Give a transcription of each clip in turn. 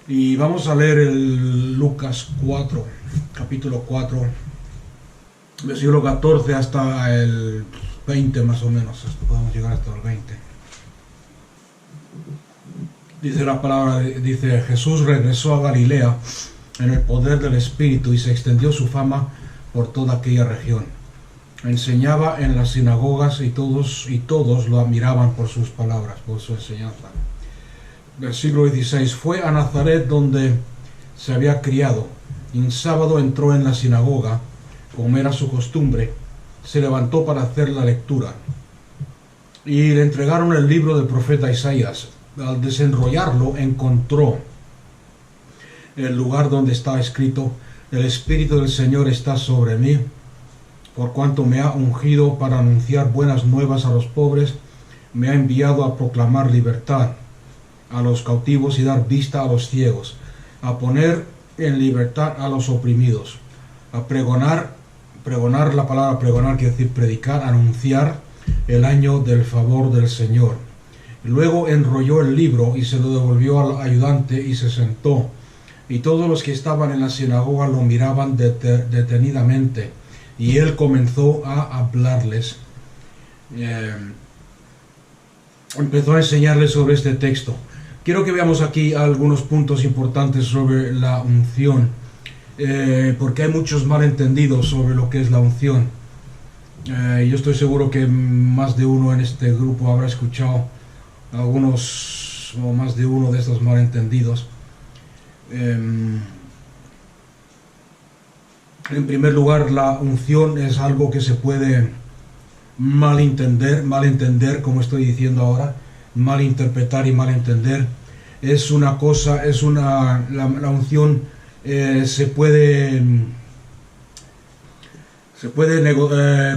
Y vamos a leer el Lucas 4, capítulo 4, versículo 14 hasta el 20 más o menos. Podemos llegar hasta el 20. Dice la palabra, dice: Jesús regresó a Galilea en el poder del Espíritu y se extendió su fama por toda aquella región. Enseñaba en las sinagogas y todos lo admiraban por sus palabras, por su enseñanza. Versículo 16. Fue a Nazaret, donde se había criado, y un sábado entró en la sinagoga, como era su costumbre. Se levantó para hacer la lectura, y le entregaron el libro del profeta Isaías. Al desenrollarlo, encontró el lugar donde está escrito: el Espíritu del Señor está sobre mí, por cuanto me ha ungido para anunciar buenas nuevas a los pobres, me ha enviado a proclamar libertad a los cautivos y dar vista a los ciegos, a poner en libertad a los oprimidos, a pregonar la palabra pregonar quiere decir predicar, anunciar el año del favor del Señor. Luego enrolló el libro y se lo devolvió al ayudante y se sentó, y todos los que estaban en la sinagoga lo miraban detenidamente, y él comenzó a hablarles. Empezó a enseñarles sobre este texto. Quiero que veamos aquí algunos puntos importantes sobre la unción, porque hay muchos malentendidos sobre lo que es la unción. Yo estoy seguro que más de uno en este grupo habrá escuchado algunos o más de uno de estos malentendidos. En primer lugar, la unción es algo que se puede malentender, como estoy diciendo ahora, malinterpretar y malentender. Es una cosa, la unción se puede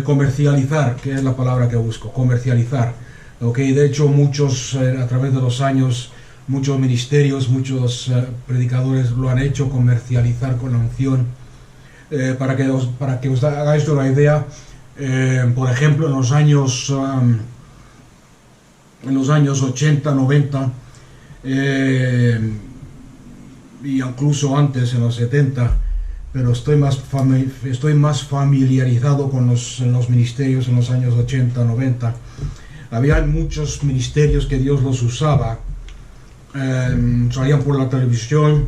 comercializar, que es la palabra que busco, comercializar. Okay, de hecho, muchos a través de los años, muchos ministerios, muchos predicadores lo han hecho, comercializar con la unción. Para que os hagáis una idea, por ejemplo, en los años 80, 90 y incluso antes, en los 70, pero estoy más familiarizado con los ministerios en los años 80, 90. Había muchos ministerios que Dios los usaba, salían por la televisión,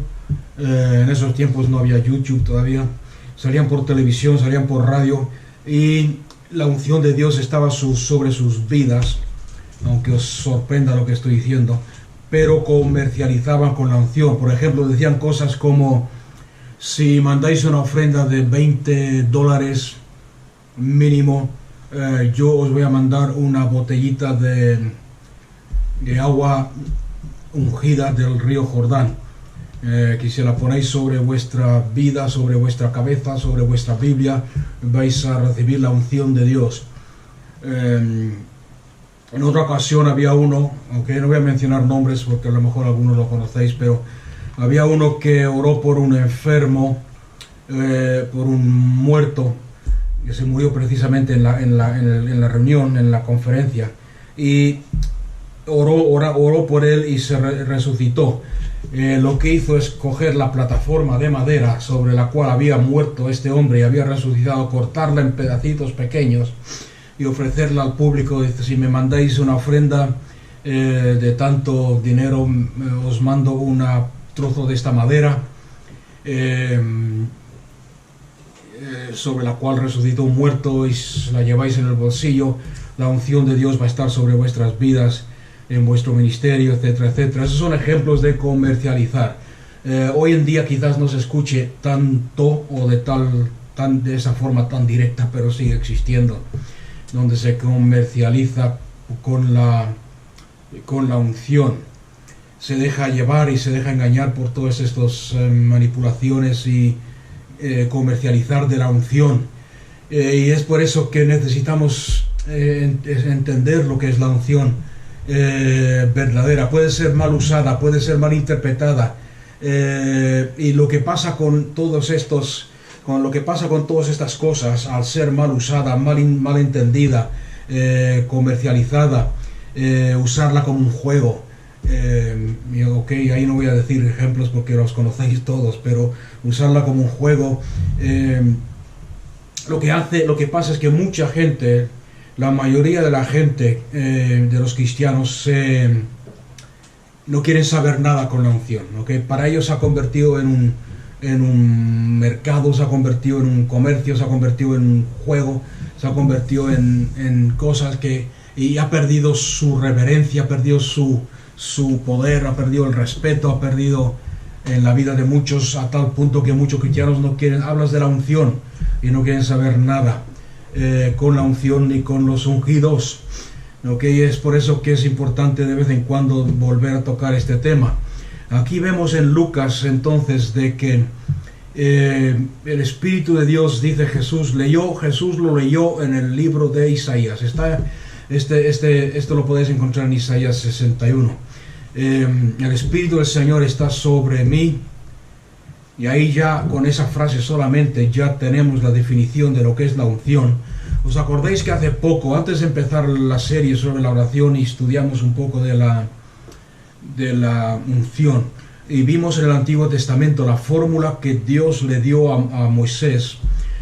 en esos tiempos no había YouTube todavía, salían por televisión, salían por radio, y la unción de Dios estaba sobre sus vidas, aunque os sorprenda lo que estoy diciendo, pero comercializaban con la unción. Por ejemplo, decían cosas como: si mandáis una ofrenda de $20 mínimo, yo os voy a mandar una botellita de agua ungida del río Jordán, que si la ponéis sobre vuestra vida, sobre vuestra cabeza, sobre vuestra Biblia, vais a recibir la unción de Dios. En otra ocasión había uno, aunque no voy a mencionar nombres porque a lo mejor algunos lo conocéis, pero había uno que oró por un enfermo, por un muerto, que se murió precisamente en la reunión, en la conferencia, y oró por él y se resucitó. Lo que hizo es coger la plataforma de madera sobre la cual había muerto este hombre y había resucitado, cortarla en pedacitos pequeños y ofrecerla al público. Dice: si me mandáis una ofrenda de tanto dinero, os mando un trozo de esta madera sobre la cual resucitó un muerto, y la lleváis en el bolsillo. La unción de Dios va a estar sobre vuestras vidas, en vuestro ministerio, etcétera, etcétera. Esos son ejemplos de comercializar. Hoy en día quizás no se escuche tanto o de esa forma tan directa, pero sigue existiendo, donde se comercializa con la unción. Se deja llevar y se deja engañar por todas estas manipulaciones y comercializar de la unción. Y es por eso que necesitamos entender lo que es la unción verdadera. Puede ser mal usada, puede ser mal interpretada, y lo que pasa con todas estas cosas, al ser mal usada, mal entendida, comercializada, usarla como un juego, ok, ahí no voy a decir ejemplos porque los conocéis todos, pero usarla como un juego. Lo que pasa es que mucha gente, la mayoría de la gente, de los cristianos, no quieren saber nada con la unción, ¿okay? Para ellos se ha convertido en un mercado, se ha convertido en un comercio, se ha convertido en un juego, se ha convertido en cosas y ha perdido su reverencia, ha perdido su poder, ha perdido el respeto, ha perdido en la vida de muchos, a tal punto que muchos cristianos no quieren, hablas de la unción y no quieren saber nada con la unción ni con los ungidos. Okay, es por eso que es importante de vez en cuando volver a tocar este tema. Aquí vemos en Lucas entonces de que el Espíritu de Dios, dice Jesús lo leyó en el libro de Isaías. Esto lo podéis encontrar en Isaías 61. El Espíritu del Señor está sobre mí. Y ahí ya con esa frase solamente ya tenemos la definición de lo que es la unción. ¿Os acordáis que hace poco, antes de empezar la serie sobre la oración, y estudiamos un poco de la unción, y vimos en el Antiguo Testamento la fórmula que Dios le dio a Moisés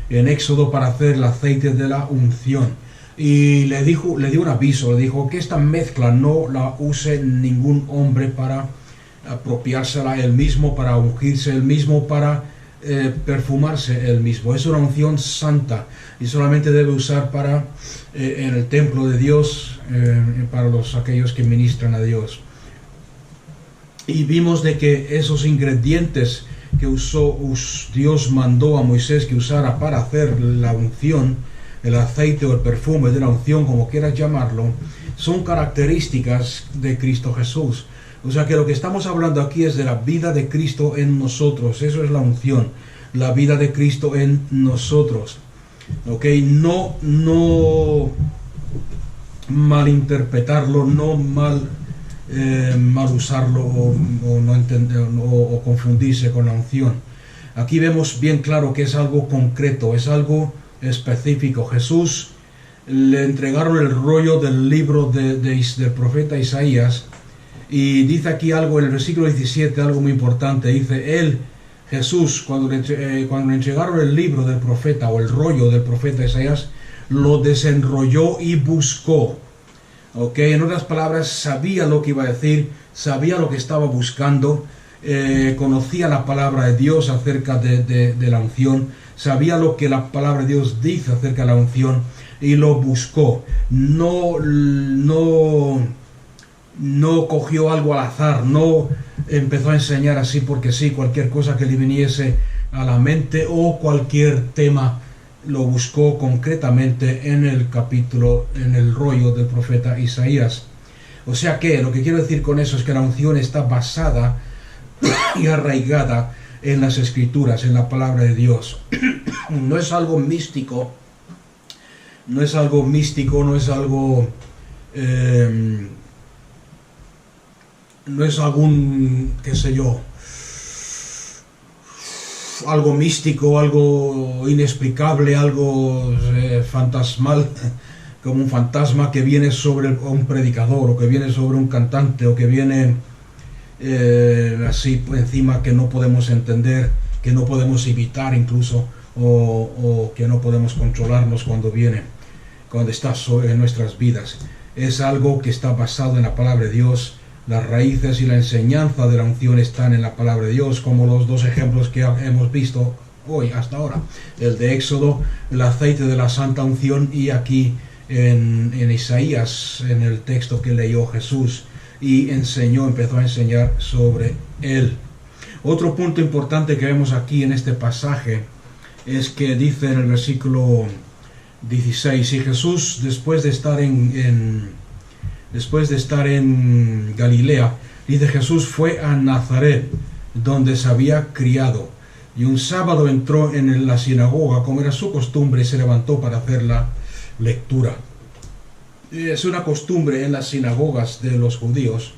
en Éxodo para hacer el aceite de la unción? Y le dio un aviso, le dijo que esta mezcla no la use ningún hombre para apropiársela él mismo, para ungirse él mismo, para perfumarse él mismo. Es una unción santa y solamente debe usar en el templo de Dios, para aquellos que ministran a Dios. Y vimos de que esos ingredientes que Dios mandó a Moisés que usara para hacer la unción, el aceite o el perfume de la unción, como quieras llamarlo, son características de Cristo Jesús. O sea que lo que estamos hablando aquí es de la vida de Cristo en nosotros. Eso es la unción, la vida de Cristo en nosotros. ¿Ok? No malinterpretarlo, no mal usarlo o no entender o confundirse con la unción. Aquí vemos bien claro que es algo concreto, es algo específico. Jesús le entregaron el rollo del libro del profeta Isaías. Y dice aquí algo en el versículo 17, algo muy importante. Dice, Jesús, cuando le entregaron el libro del profeta o el rollo del profeta Isaías, lo desenrolló y buscó. Okay, en otras palabras, sabía lo que iba a decir, sabía lo que estaba buscando, conocía la palabra de Dios acerca de la unción, sabía lo que la palabra de Dios dice acerca de la unción y lo buscó. No cogió algo al azar, no empezó a enseñar así porque sí, cualquier cosa que le viniese a la mente o cualquier tema. Lo buscó concretamente en el rollo del profeta Isaías. O sea que lo que quiero decir con eso es que la unción está basada y arraigada en las Escrituras, en la palabra de Dios. No es algo místico, no es algo no es algún, qué sé yo, algo místico, algo inexplicable, algo fantasmal, como un fantasma que viene sobre un predicador, o que viene sobre un cantante, o que viene así encima, que no podemos entender, que no podemos evitar incluso, o que no podemos controlarnos cuando está en nuestras vidas. Es algo que está basado en la palabra de Dios. Las raíces y la enseñanza de la unción están en la palabra de Dios, como los dos ejemplos que hemos visto hoy hasta ahora. El de Éxodo, el aceite de la santa unción, y aquí en Isaías, en el texto que leyó Jesús y empezó a enseñar sobre él. Otro punto importante que vemos aquí en este pasaje es que dice en el versículo 16, y Jesús, después de estar en Galilea, dice, Jesús fue a Nazaret, donde se había criado, y un sábado entró en la sinagoga, como era su costumbre, y se levantó para hacer la lectura. Es una costumbre en las sinagogas de los judíos,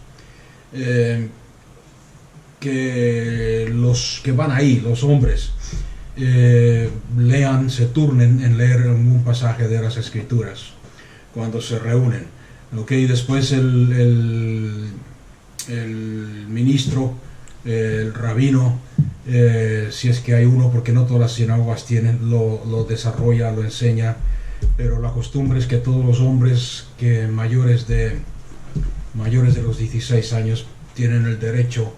que los que van ahí, los hombres, se turnen en leer un pasaje de las Escrituras cuando se reúnen. Okay, después el el ministro, el rabino, si es que hay uno, porque no todas las sinagogas tienen, lo desarrolla, lo enseña, pero la costumbre es que todos los hombres que mayores de los 16 años tienen el derecho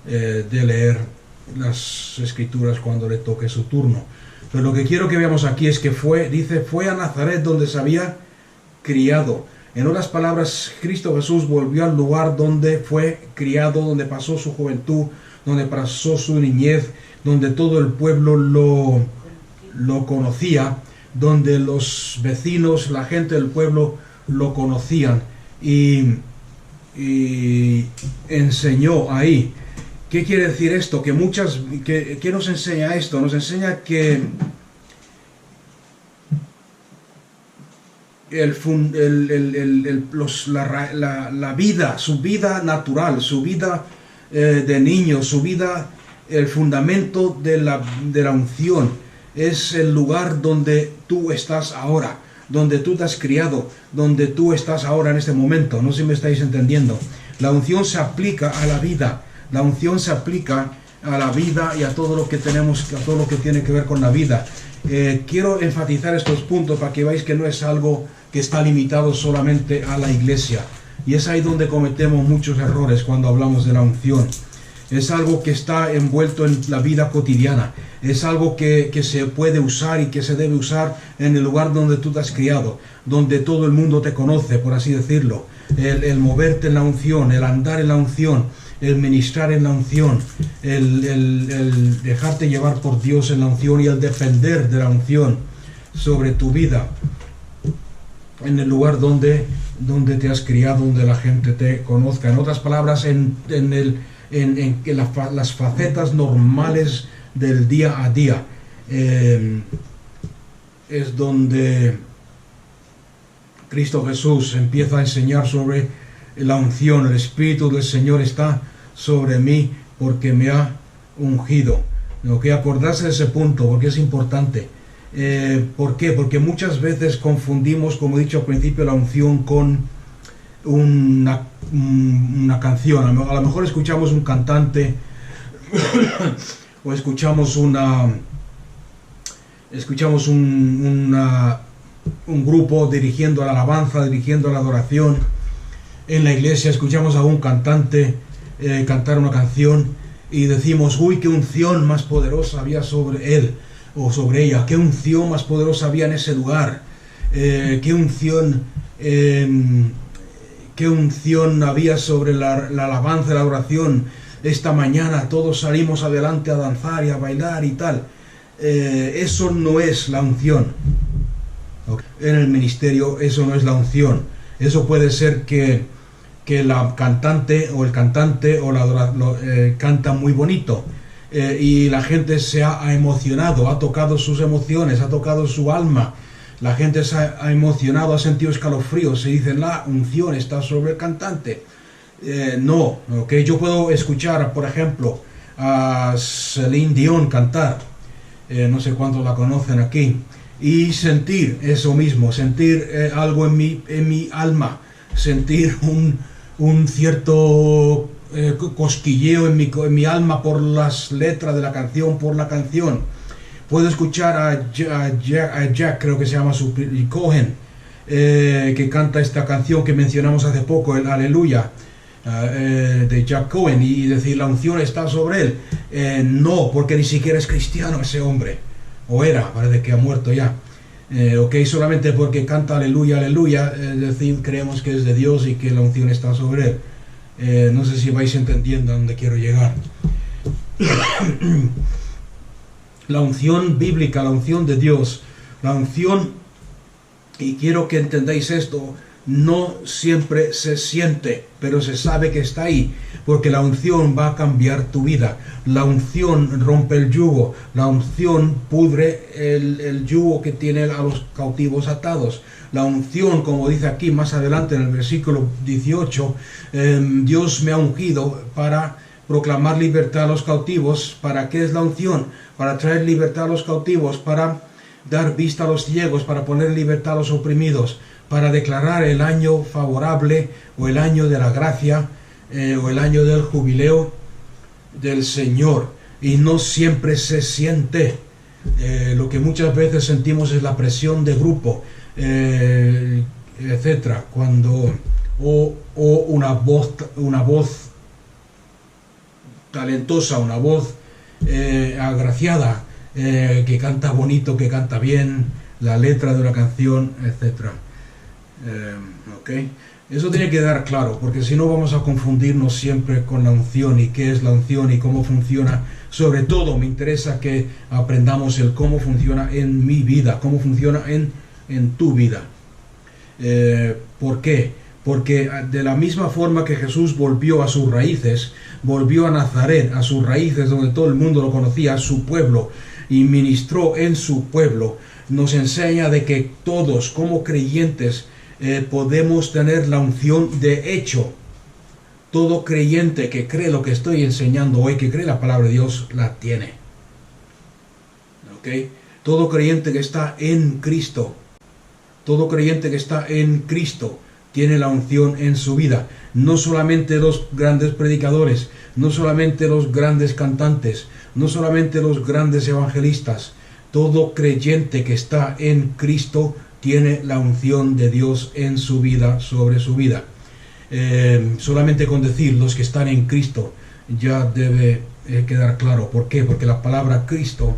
de leer las escrituras cuando le toque su turno. Pero lo que quiero que veamos aquí es que fue a Nazaret donde se había criado. En otras palabras, Cristo Jesús volvió al lugar donde fue criado, donde pasó su juventud, donde pasó su niñez, donde todo el pueblo lo conocía, donde los vecinos, la gente del pueblo lo conocían, y enseñó ahí. ¿Qué quiere decir esto? ¿Qué nos enseña esto? Nos enseña que la vida, su vida natural, su vida de niño, su vida, el fundamento de la unción, es el lugar donde tú estás ahora, donde tú te has criado, donde tú estás ahora en este momento. No sé si me estáis entendiendo. La unción se aplica a la vida. La unción se aplica a la vida y a todo lo que tenemos, a todo lo que tiene que ver con la vida. Quiero enfatizar estos puntos para que veáis que no es algo que está limitado solamente a la iglesia. Y es ahí donde cometemos muchos errores cuando hablamos de la unción. Es algo que está envuelto en la vida cotidiana. Es algo que se puede usar y que se debe usar en el lugar donde tú te has criado, donde todo el mundo te conoce, por así decirlo. El moverte en la unción, el andar en la unción, el ministrar en la unción, el dejarte llevar por Dios en la unción y el depender de la unción sobre tu vida, en el lugar donde te has criado, donde la gente te conozca. En otras palabras, en las facetas normales del día a día, es donde Cristo Jesús empieza a enseñar sobre la unción. El Espíritu del Señor está sobre mí porque me ha ungido. Tengo que acordarse de ese punto porque es importante. ¿Por qué? Porque muchas veces confundimos, como he dicho al principio, la unción con una canción. A lo mejor escuchamos un cantante o escuchamos un grupo dirigiendo la alabanza, dirigiendo la adoración. En la iglesia escuchamos a un cantante cantar una canción y decimos: uy, qué unción más poderosa había sobre él o sobre ella, qué unción más poderosa había en ese lugar, qué unción había sobre la alabanza y la adoración. Esta mañana todos salimos adelante a danzar y a bailar y tal. Eso no es la unción. En el ministerio eso no es la unción. Eso puede ser que la cantante o el cantante o canta muy bonito, y la gente se ha emocionado, ha tocado sus emociones, ha tocado su alma. La gente se ha emocionado, ha sentido escalofríos. Se dice: la unción está sobre el cantante. No, okay. Yo puedo escuchar, por ejemplo, a Celine Dion cantar, no sé cuántos la conocen aquí, y sentir eso mismo, sentir algo en mi alma, sentir un cierto cosquilleo en mi alma por las letras de la canción, por la canción. Puedo escuchar a Jack, creo que se llama Cohen, que canta esta canción que mencionamos hace poco, el Aleluya, de Jack Cohen, y decir: la unción está sobre él. No, porque ni siquiera es cristiano ese hombre, o era, parece que ha muerto ya. Solamente porque canta aleluya, aleluya, decir, creemos que es de Dios y que la unción está sobre él. No sé si vais entendiendo a dónde quiero llegar. La unción bíblica, la unción de Dios, la unción, y quiero que entendáis esto, no siempre se siente, pero se sabe que está ahí, porque la unción va a cambiar tu vida. La unción rompe el yugo, la unción pudre el yugo que tiene a los cautivos atados. La unción, como dice aquí más adelante en el versículo 18, Dios me ha ungido para proclamar libertad a los cautivos. ¿Para qué es la unción? Para traer libertad a los cautivos, para dar vista a los ciegos, para poner libertad a los oprimidos, para declarar el año favorable o el año de la gracia o el año del jubileo del Señor, y no siempre se siente. Lo que muchas veces sentimos es la presión de grupo, etcétera, cuando o una voz talentosa, una voz agraciada, que canta bonito, que canta bien, la letra de una canción, etcétera. Okay. Eso tiene que quedar claro, porque si no vamos a confundirnos siempre con la unción y qué es la unción y cómo funciona. Sobre todo me interesa que aprendamos el cómo funciona en mi vida, cómo funciona en tu vida. ¿Por qué? Porque de la misma forma que Jesús volvió a sus raíces, volvió a Nazaret, a sus raíces donde todo el mundo lo conocía, a su pueblo, y ministró en su pueblo, nos enseña de que todos como creyentes podemos tener la unción. De hecho, todo creyente que cree lo que estoy enseñando hoy, que cree la palabra de Dios, la tiene. ¿Okay? Todo creyente que está en Cristo, todo creyente que está en Cristo tiene la unción en su vida. No solamente los grandes predicadores, no solamente los grandes cantantes, no solamente los grandes evangelistas. Todo creyente que está en Cristo tiene la unción de Dios en su vida, sobre su vida. Solamente con decir los que están en Cristo ya debe quedar claro. ¿Por qué? Porque la palabra Cristo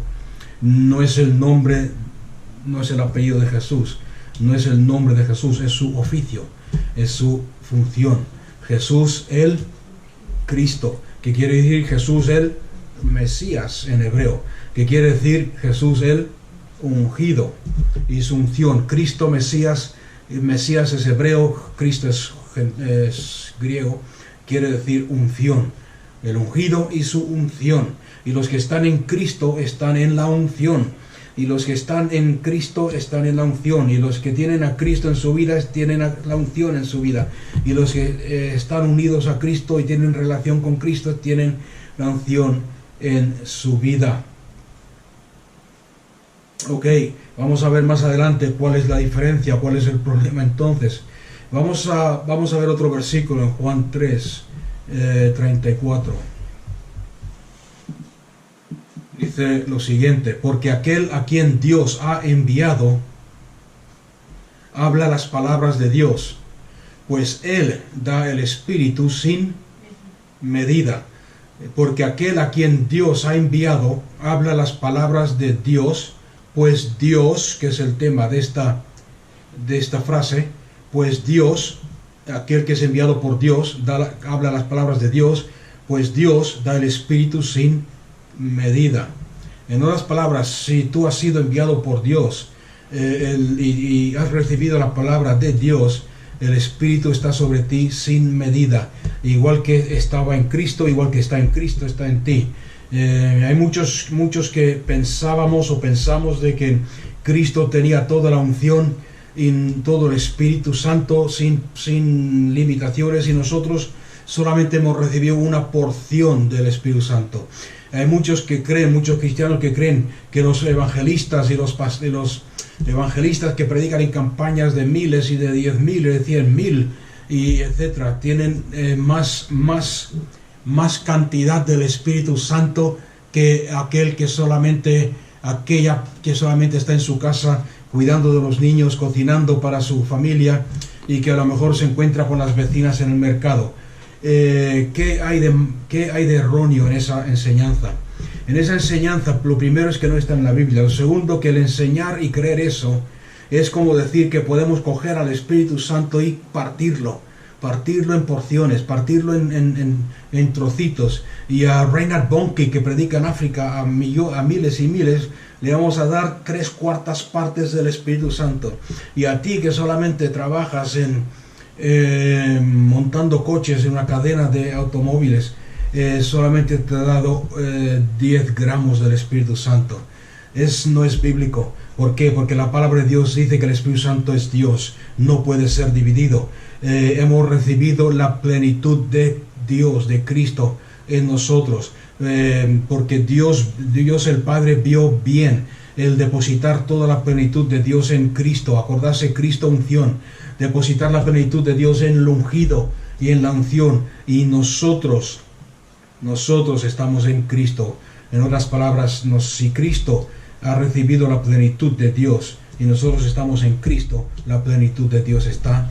no es el nombre, no es el apellido de Jesús, no es el nombre de Jesús, es su oficio, es su función. Jesús el Cristo, que quiere decir Jesús el Mesías en hebreo, que quiere decir Jesús el ungido, y su unción. Cristo, Mesías, Mesías es hebreo, Cristo es griego, quiere decir unción, el ungido y su unción. Y los que están en Cristo están en la unción, y los que están en Cristo están en la unción, y los que tienen a Cristo en su vida tienen la unción en su vida, y los que están unidos a Cristo y tienen relación con Cristo tienen la unción en su vida. Ok, vamos a ver más adelante cuál es la diferencia, cuál es el problema entonces. Vamos a ver otro versículo en Juan 3, 34. Dice lo siguiente: porque aquel a quien Dios ha enviado habla las palabras de Dios, pues Él da el Espíritu sin medida. Porque aquel a quien Dios ha enviado habla las palabras de Dios, pues Dios, que es el tema de esta frase, pues Dios, aquel que es enviado por Dios, habla las palabras de Dios, pues Dios da el Espíritu sin medida. En otras palabras, si tú has sido enviado por Dios y has recibido la palabra de Dios, el Espíritu está sobre ti sin medida. Igual que estaba en Cristo, igual que está en Cristo, está en ti. Hay muchos que pensábamos o pensamos de que Cristo tenía toda la unción y todo el Espíritu Santo sin limitaciones, y nosotros solamente hemos recibido una porción del Espíritu Santo. Hay muchos cristianos que creen que los evangelistas y los evangelistas que predican en campañas de miles y de 10.000 y de 100.000 y etcétera, tienen más cantidad del Espíritu Santo que aquella que solamente está en su casa cuidando de los niños, cocinando para su familia, y que a lo mejor se encuentra con las vecinas en el mercado. ¿Qué hay de erróneo en esa enseñanza? En esa enseñanza, lo primero es que no está en la Biblia. Lo segundo, que el enseñar y creer eso es como decir que podemos coger al Espíritu Santo y partirlo en porciones, partirlo en trocitos. Y a Reinhard Bonnke, que predica en África a miles y miles, le vamos a dar 3/4 partes del Espíritu Santo. Y a ti que solamente trabajas montando coches en una cadena de automóviles, solamente te ha dado 10 gramos del Espíritu Santo. No es bíblico. ¿Por qué? Porque la palabra de Dios dice que el Espíritu Santo es Dios, no puede ser dividido. Hemos recibido la plenitud de Dios, de Cristo en nosotros, porque Dios el Padre vio bien el depositar toda la plenitud de Dios en Cristo. Acordarse, Cristo unción, depositar la plenitud de Dios en el ungido, y en la unción, y nosotros estamos en Cristo. En otras palabras, si Cristo ha recibido la plenitud de Dios y nosotros estamos en Cristo, la plenitud de Dios está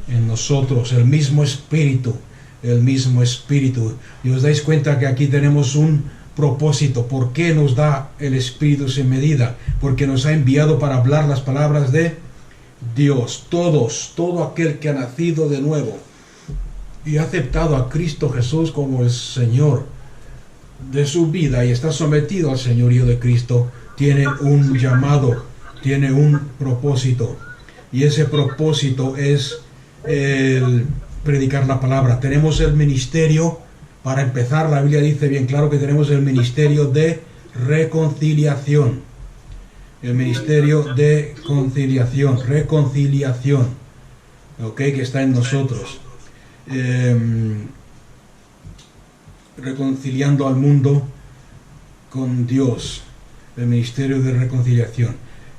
en nosotros. El mismo Espíritu. Y os dais cuenta que aquí tenemos un propósito. ¿Por qué nos da el Espíritu sin medida? Porque nos ha enviado para hablar las palabras de Dios. Todo aquel que ha nacido de nuevo y ha aceptado a Cristo Jesús como el Señor de su vida y está sometido al señorío de Cristo, tiene un llamado, tiene un propósito, y ese propósito es el predicar la palabra. Tenemos el ministerio. Para empezar, la Biblia dice bien claro que tenemos el ministerio de reconciliación. El ministerio de reconciliación, ¿ok? Que está en nosotros. Reconciliando al mundo con Dios. El ministerio de reconciliación.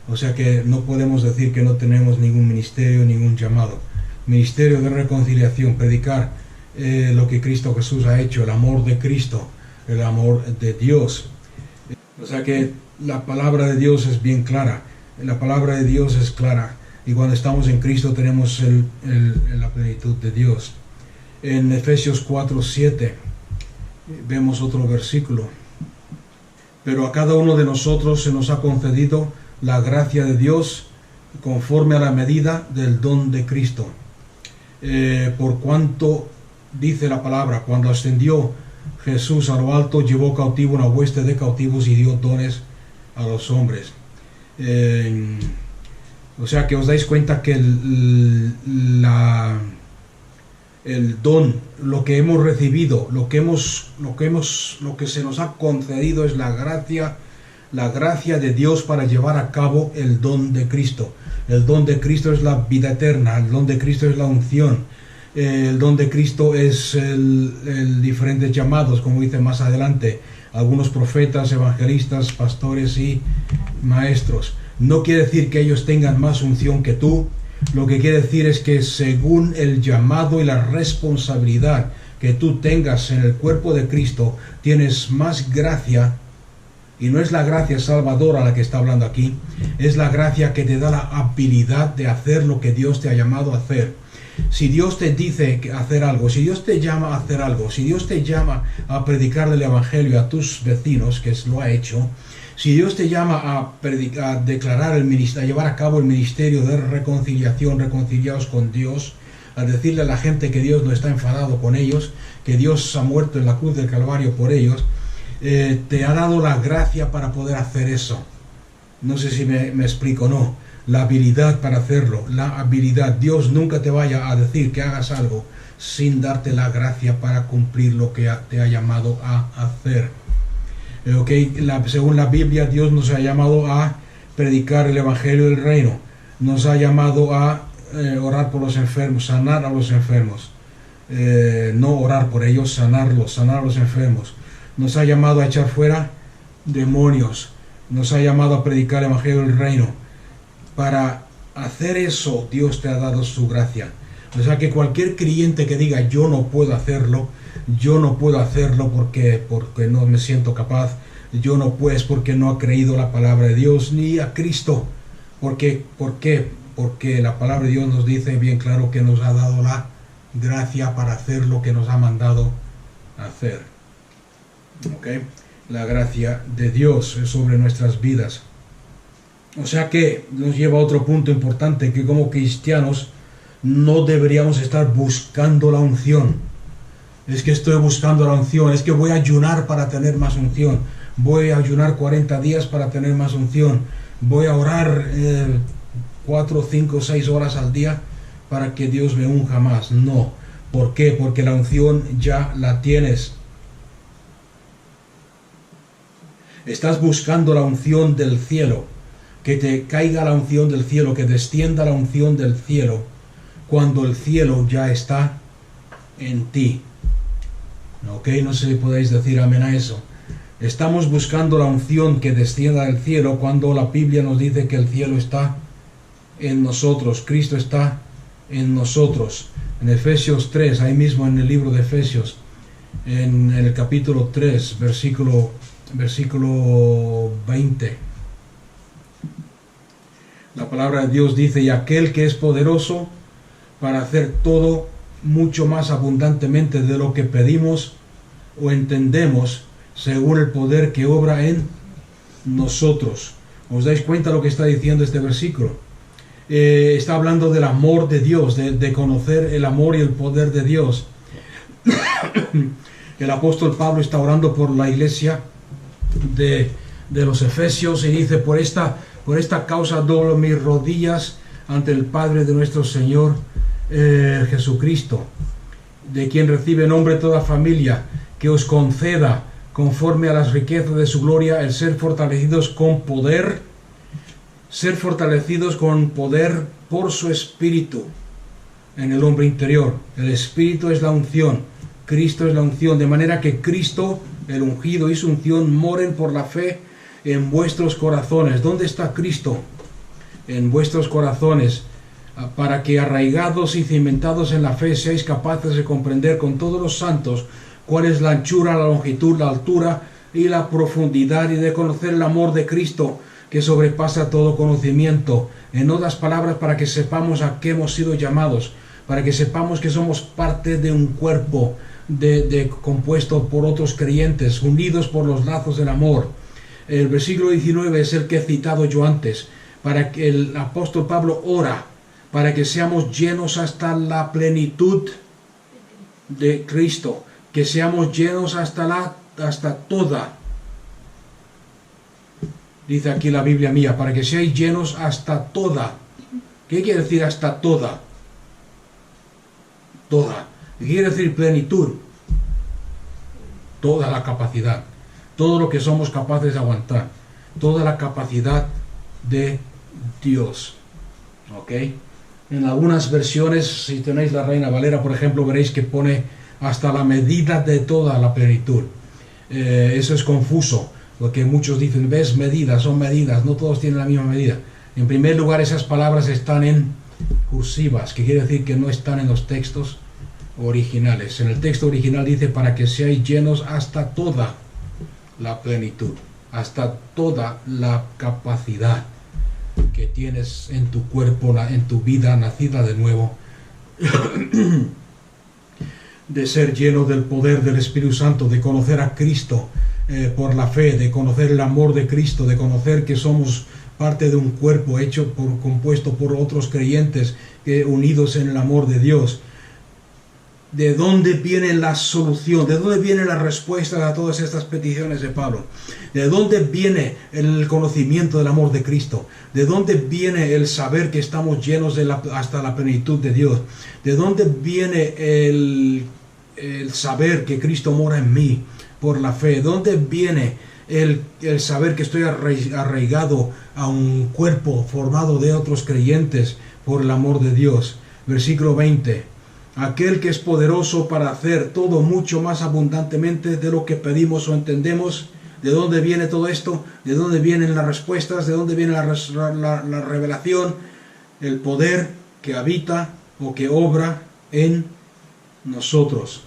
O sea que no podemos decir que no tenemos ningún ministerio, ningún llamado. Ministerio de reconciliación, predicar lo que Cristo Jesús ha hecho, el amor de Cristo, el amor de Dios. O sea que la palabra de Dios es bien clara. La palabra de Dios es clara. Y cuando estamos en Cristo tenemos la plenitud de Dios. En Efesios 4:7 vemos otro versículo. Pero a cada uno de nosotros se nos ha concedido la gracia de Dios conforme a la medida del don de Cristo. Por cuanto dice la palabra, cuando ascendió Jesús a lo alto, llevó cautivo una hueste de cautivos y dio dones a los hombres. O sea que os dais cuenta que el don, lo que hemos recibido, lo que se nos ha concedido es la gracia de Dios para llevar a cabo el don de Cristo. El don de Cristo es la vida eterna, el don de Cristo es la unción, el don de Cristo es el diferentes llamados, como dice más adelante, algunos profetas, evangelistas, pastores y maestros. No quiere decir que ellos tengan más unción que tú. Lo que quiere decir es que según el llamado y la responsabilidad que tú tengas en el cuerpo de Cristo, tienes más gracia. Y no es la gracia salvadora la que está hablando aquí, es la gracia que te da la habilidad de hacer lo que Dios te ha llamado a hacer. Si Dios te dice hacer algo, si Dios te llama a hacer algo, si Dios te llama a predicar el evangelio a tus vecinos, que lo ha hecho, si Dios te llama a declarar el ministerio, a llevar a cabo el ministerio de reconciliación, reconciliados con Dios, a decirle a la gente que Dios no está enfadado con ellos, que Dios ha muerto en la cruz del Calvario por ellos, te ha dado la gracia para poder hacer eso. No sé si me explico o no. La habilidad para hacerlo, la habilidad. Dios nunca te vaya a decir que hagas algo sin darte la gracia para cumplir lo que te ha llamado a hacer. Según la Biblia, Dios nos ha llamado a predicar el evangelio del reino. Nos ha llamado a orar por los enfermos, sanar a los enfermos. No orar por ellos, sanar a los enfermos. Nos ha llamado a echar fuera demonios. Nos ha llamado a predicar el evangelio del reino. Para hacer eso, Dios te ha dado su gracia. O sea que cualquier creyente que diga yo no puedo hacerlo porque no me siento capaz, yo no puedo, es porque no ha creído la palabra de Dios ni a Cristo. ¿Por qué? Porque la palabra de Dios nos dice bien claro que nos ha dado la gracia para hacer lo que nos ha mandado hacer. La gracia de Dios es sobre nuestras vidas. O sea que nos lleva a otro punto importante, que como cristianos no deberíamos estar buscando la unción. Es que estoy buscando la unción, es que voy a ayunar para tener más unción, voy a ayunar 40 días para tener más unción, voy a orar 4, 5, 6 horas al día para que Dios me unja más. No. ¿Por qué? Porque la unción ya la tienes. Estás buscando la unción del cielo, que te caiga la unción del cielo, que descienda la unción del cielo, cuando el cielo ya está en ti. No sé si podéis decir amén a eso. Estamos buscando la unción que descienda del cielo cuando la Biblia nos dice que el cielo está en nosotros, Cristo está en nosotros. En Efesios 3, ahí mismo en el libro de Efesios, en el capítulo 3, versículo 20. La palabra de Dios dice: y aquel que es poderoso para hacer todo mucho más abundantemente de lo que pedimos o entendemos, según el poder que obra en nosotros. ¿Os dais cuenta lo que está diciendo este versículo? Está hablando del amor de Dios, de conocer el amor y el poder de Dios. El apóstol Pablo está orando por la iglesia de los Efesios y dice: por esta causa doblo mis rodillas ante el Padre de nuestro Señor Jesucristo, de quien recibe nombre toda familia, que os conceda, conforme a las riquezas de su gloria, el ser fortalecidos con poder por su Espíritu en el hombre interior. El Espíritu es la unción, Cristo es la unción, de manera que Cristo, el ungido, y su unción moren por la fe en vuestros corazones. ¿Dónde está Cristo? En vuestros corazones, para que arraigados y cimentados en la fe seáis capaces de comprender con todos los santos cuál es la anchura, la longitud, la altura y la profundidad, y de conocer el amor de Cristo que sobrepasa todo conocimiento. En otras palabras, para que sepamos a qué hemos sido llamados, para que sepamos que somos parte de un cuerpo compuesto por otros creyentes, unidos por los lazos del amor. El versículo 19 es el que he citado yo antes, para que el apóstol Pablo ora para que seamos llenos hasta la plenitud de Cristo, que seamos llenos hasta toda. Dice aquí la Biblia mía, para que seáis llenos hasta toda. ¿Qué quiere decir hasta toda? Toda. ¿Qué quiere decir plenitud? Toda la capacidad. Todo lo que somos capaces de aguantar. Toda la capacidad de Dios. ¿Ok? En algunas versiones, si tenéis la Reina Valera, por ejemplo, veréis que pone hasta la medida de toda la plenitud. Eso es confuso, porque muchos dicen, ves, medidas, son medidas, no todos tienen la misma medida. En primer lugar, esas palabras están en cursivas, que quiere decir que no están en los textos originales. En el texto original dice, para que seáis llenos hasta toda la plenitud, hasta toda la capacidad que tienes en tu cuerpo, en tu vida nacida de nuevo, de ser lleno del poder del Espíritu Santo, de conocer a Cristo por la fe, de conocer el amor de Cristo, de conocer que somos parte de un cuerpo compuesto por otros creyentes unidos en el amor de Dios. ¿De dónde viene la solución? ¿De dónde viene la respuesta a todas estas peticiones de Pablo? ¿De dónde viene el conocimiento del amor de Cristo? ¿De dónde viene el saber que estamos llenos hasta la plenitud de Dios? ¿De dónde viene el saber que Cristo mora en mí por la fe? ¿De dónde viene el saber que estoy arraigado a un cuerpo formado de otros creyentes por el amor de Dios? Versículo 20. Aquel que es poderoso para hacer todo mucho más abundantemente de lo que pedimos o entendemos. ¿De dónde viene todo esto? ¿De dónde vienen las respuestas? ¿De dónde viene la revelación? El poder que habita o que obra en nosotros.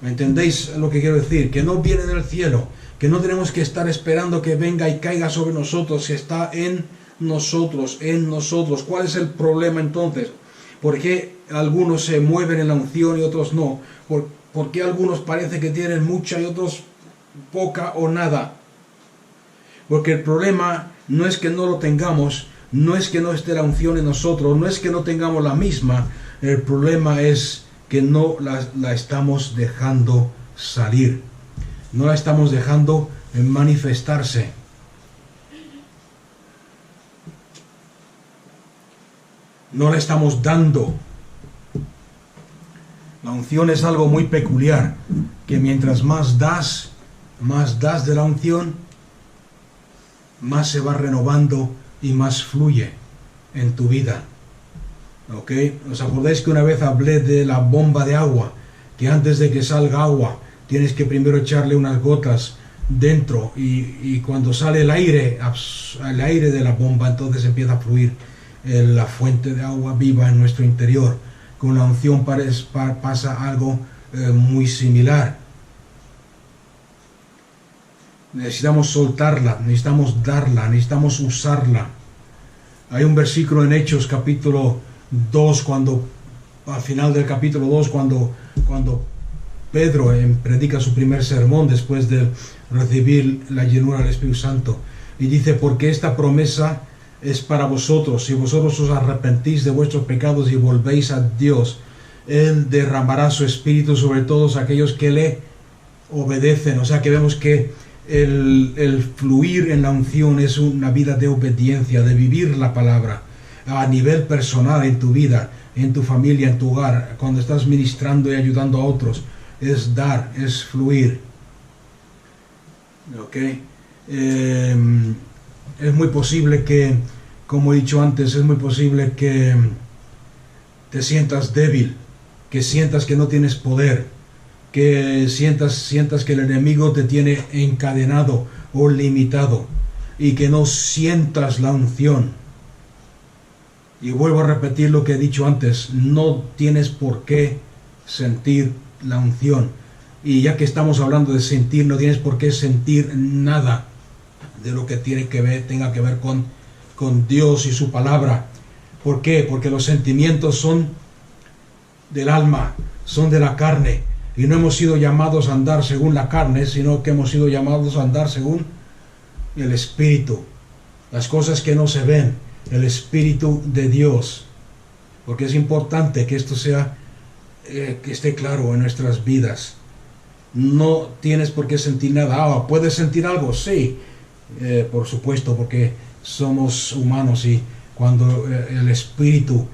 ¿Me entendéis lo que quiero decir? Que no viene del cielo, que no tenemos que estar esperando que venga y caiga sobre nosotros, que está en nosotros, en nosotros. ¿Cuál es el problema entonces? ¿Por qué algunos se mueven en la unción y otros no? ¿Por qué algunos parece que tienen mucha y otros poca o nada? Porque el problema no es que no lo tengamos, no es que no esté la unción en nosotros, no es que no tengamos la misma. El problema es que no la estamos dejando salir, no la estamos dejando manifestarse. No la estamos dando. La unción es algo muy peculiar, que mientras más das de la unción, más se va renovando y más fluye en tu vida. ¿Ok? ¿Os acordáis que una vez hablé de la bomba de agua? Que antes de que salga agua, tienes que primero echarle unas gotas dentro y cuando sale el aire de la bomba, entonces empieza a fluir la fuente de agua viva en nuestro interior. con la unción pasa algo muy similar. Necesitamos soltarla, necesitamos darla, necesitamos usarla. Hay un versículo en Hechos capítulo 2, al final del capítulo 2, cuando Pedro predica su primer sermón después de recibir la llenura del Espíritu Santo. Y dice, porque esta promesa es para vosotros, si vosotros os arrepentís de vuestros pecados y volvéis a Dios, Él derramará su Espíritu sobre todos aquellos que le obedecen. O sea que vemos que el fluir en la unción es una vida de obediencia, de vivir la palabra a nivel personal en tu vida, en tu familia, en tu hogar, cuando estás ministrando y ayudando a otros. Es dar, es fluir. ¿Ok? Es muy posible que, como he dicho antes, es muy posible que te sientas débil, que sientas que no tienes poder, que sientas que el enemigo te tiene encadenado o limitado y que no sientas la unción. Y vuelvo a repetir lo que he dicho antes, no tienes por qué sentir la unción. Y ya que estamos hablando de sentir, no tienes por qué sentir nada de lo que tenga que ver con Dios y su palabra. ¿Por qué? Porque los sentimientos son del alma, son de la carne, y no hemos sido llamados a andar según la carne, sino que hemos sido llamados a andar según el Espíritu. Las cosas que no se ven, el Espíritu de Dios. Porque es importante que esto que esté claro en nuestras vidas. No tienes por qué sentir nada. ¿Puedes sentir algo? Sí, por supuesto, porque somos humanos, y cuando el Espíritu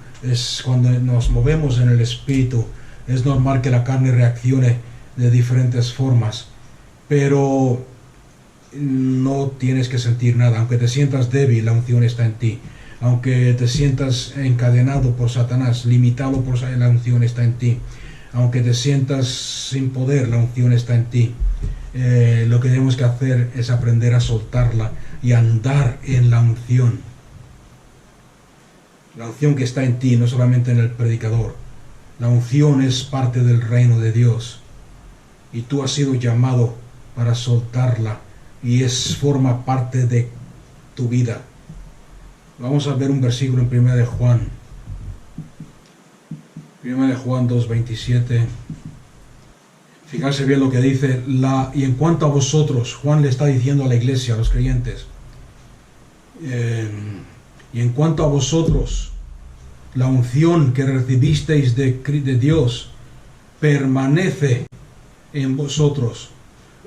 cuando nos movemos en el Espíritu, es normal que la carne reaccione de diferentes formas, pero no tienes que sentir nada. Aunque te sientas débil, la unción está en ti. Aunque te sientas encadenado por Satanás, limitado por la unción está en ti. Aunque te sientas sin poder, la unción está en ti. Lo que tenemos que hacer es aprender a soltarla y andar en la unción. La unción que está en ti, no solamente en el predicador. La unción es parte del reino de Dios. Y tú has sido llamado para soltarla. Y forma parte de tu vida. Vamos a ver un versículo en 1 de Juan. 1 de Juan 2:27. Fijarse bien lo que dice. Y en cuanto a vosotros, Juan le está diciendo a la iglesia, a los creyentes. Y en cuanto a vosotros, la unción que recibisteis de Dios permanece en vosotros.